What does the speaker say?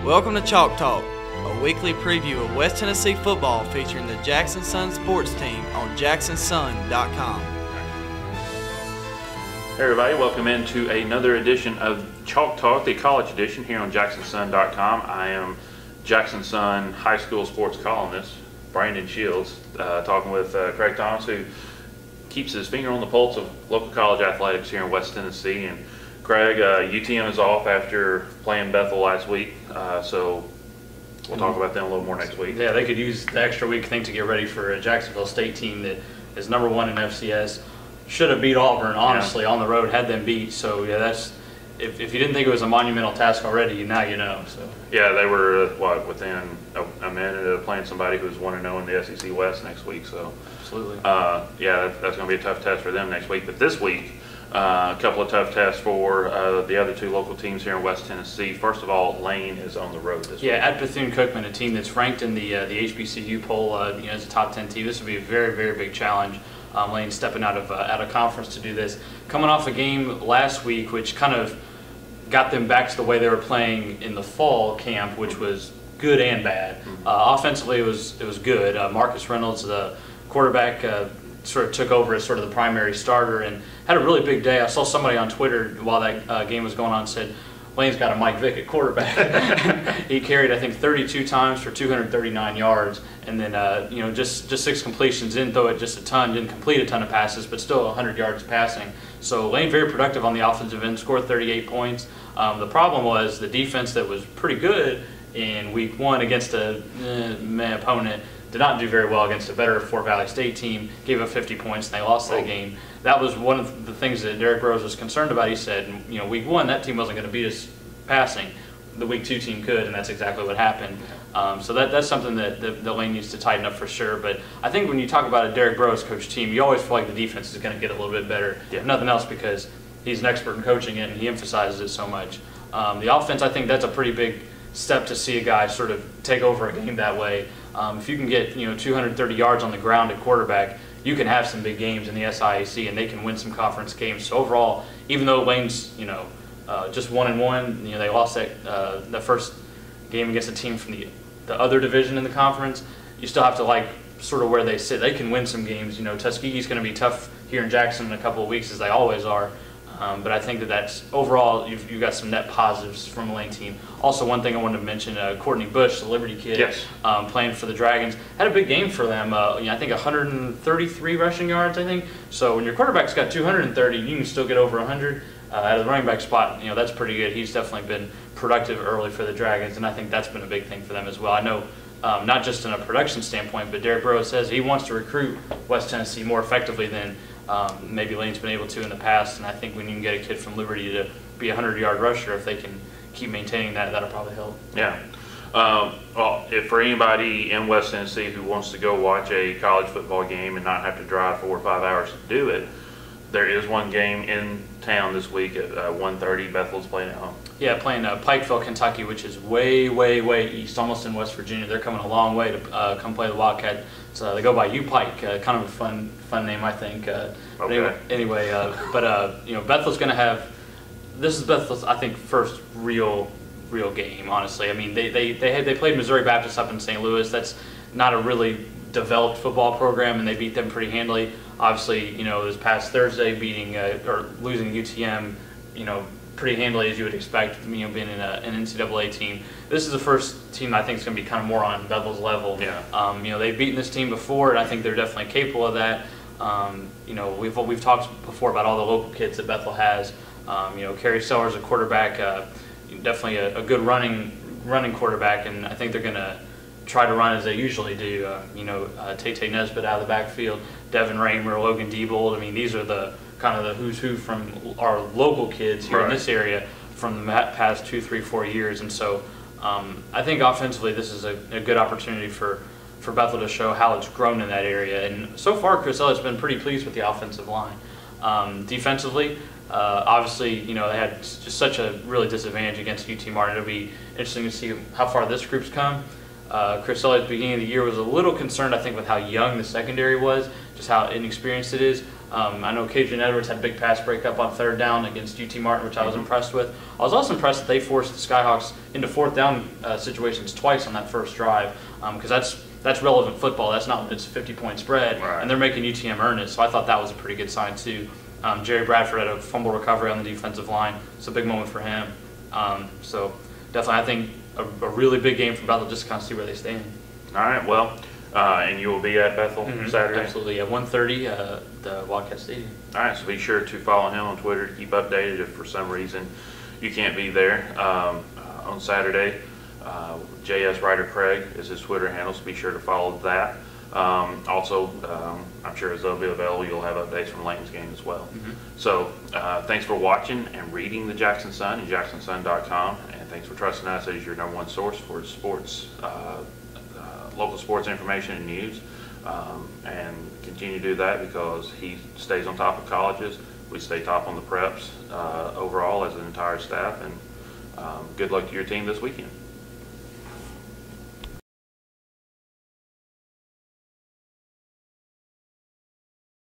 Welcome to Chalk Talk, a weekly preview of West Tennessee football featuring the Jackson Sun sports team on JSUN.com. Hey everybody, welcome into another edition of Chalk Talk, the college edition here on JacksonSun.com. I am Jackson Sun high school sports columnist, Brandon Shields, talking with Craig Thomas, who keeps his finger on the pulse of local college athletics here in West Tennessee. And Craig, UTM is off after playing Bethel last week, so we'll talk about them a little more next week. Yeah, they could use the extra week, I think, to get ready for a Jacksonville State team that is #1 in FCS. Should have beat Auburn, honestly, on the road, had them beat. So, yeah, that's if you didn't think it was a monumental task already, now you know. So. Yeah, they were, within a minute of playing somebody who's 1-0 in the SEC West next week. So, absolutely. Yeah, that's going to be a tough test for them next week. But this week, a couple of tough tests for the other two local teams here in West Tennessee. First of all, Lane is on the road this week. Yeah, at Bethune-Cookman, a team that's ranked in the HBCU poll as a top 10 team. This would be a very, very big challenge. Lane stepping out of conference to do this. Coming off a game last week, which kind of got them back to the way they were playing in the fall camp, which was good and bad. Offensively, it was good. Marcus Reynolds, the quarterback, sort of took over as sort of the primary starter and had a really big day. I saw somebody on Twitter while that game was going on said, Lane's got a Mike Vick at quarterback. He carried, I think, 32 times for 239 yards, and then just 6 completions. Didn't throw it just a ton, didn't complete a ton of passes, but still 100 yards passing. So Lane very productive on the offensive end, scored 38 points. The problem was the defense that was pretty good in week 1 against a meh opponent did not do very well against a better Fort Valley State team, gave up 50 points, and they lost that game. That was one of the things that Derek Rose was concerned about. He said, week 1, that team wasn't going to beat us passing. The week 2 team could, and that's exactly what happened. So that's something that Lane needs to tighten up for sure. But I think when you talk about a Derek Rose coach team, you always feel like the defense is going to get a little bit better. Yeah. If nothing else, because he's an expert in coaching it, and he emphasizes it so much. The offense, I think that's a pretty big step to see a guy sort of take over a game that way. If you can get 230 yards on the ground at quarterback, you can have some big games in the SIAC, and they can win some conference games. So overall, even though Lane's just 1-1, they lost that first game against a team from the other division in the conference, you still have to like sort of where they sit. They can win some games. Tuskegee's going to be tough here in Jackson in a couple of weeks, as they always are. But I think that's overall you've got some net positives from the Lane team. Also, one thing I wanted to mention, Courtney Bush, the Liberty kid, yes, playing for the Dragons, had a big game for them. I think 133 rushing yards, I think. So when your quarterback's got 230, you can still get over 100 out of the running back spot. That's pretty good. He's definitely been productive early for the Dragons, and I think that's been a big thing for them as well. I know not just in a production standpoint, but Derek Rose says he wants to recruit West Tennessee more effectively than maybe Lane's been able to in the past, and I think when you can get a kid from Liberty to be a 100-yard rusher, if they can keep maintaining that, that'll probably help. Yeah. Well, if for anybody in West Tennessee who wants to go watch a college football game and not have to drive 4 or 5 hours to do it, there is one game in town this week at 1:30. Bethel's playing at home. Yeah, playing Pikeville, Kentucky, which is way, way, way east, almost in West Virginia. They're coming a long way to come play the Wildcat. So they go by U-Pike, kind of a fun name, I think. Okay. Anyway, Bethel's going to have. This is Bethel's, I think, first real game. Honestly, I mean, they played Missouri Baptist up in St. Louis. That's not a really developed football program, and they beat them pretty handily. Obviously, this past Thursday, losing UTM, pretty handily as you would expect, being in an NCAA team. This is the first team I think is going to be kind of more on Bethel's level. Yeah. They've beaten this team before, and I think they're definitely capable of that. We've talked before about all the local kids that Bethel has. Kerry Sellers, a quarterback, definitely a good running quarterback, and I think they're going to try to run as they usually do. Tate Nesbitt out of the backfield, Devin Raymer, Logan Diebold. I mean, these are the kind of the who's who from our local kids here in this area from the past 2, 3, 4 years. And so I think offensively this is a good opportunity for Bethel to show how it's grown in that area. And so far, Chris Elliott's been pretty pleased with the offensive line. Defensively, obviously, they had just such a really disadvantage against UT Martin. It'll be interesting to see how far this group's come. Chris Elliott at the beginning of the year was a little concerned, I think, with how young the secondary was, just how inexperienced it is. I know Cajun Edwards had a big pass breakup on 3rd down against UT Martin, which I was impressed with. I was also impressed that they forced the Skyhawks into 4th down situations twice on that first drive, because that's relevant football. That's not when it's a 50-point spread, right. And they're making UTM earn it. So I thought that was a pretty good sign too. Jerry Bradford had a fumble recovery on the defensive line. It's a big moment for him. So definitely, I think a really big game for Bethel, just to kind of see where they stand. All right, well, and you will be at Bethel Saturday? Absolutely, at 1:30 the Wildcat Stadium. All right, so be sure to follow him on Twitter to keep updated if for some reason you can't be there on Saturday. JS Ryder Craig is his Twitter handle, so be sure to follow that. Also, I'm sure as they'll be available, you'll have updates from Layton's game as well. So thanks for watching and reading the Jackson Sun and JacksonSun.com, and thanks for trusting us as your #1 source for sports, local sports information and news. And continue to do that because he stays on top of colleges. We stay top on the preps overall as an entire staff, and good luck to your team this weekend.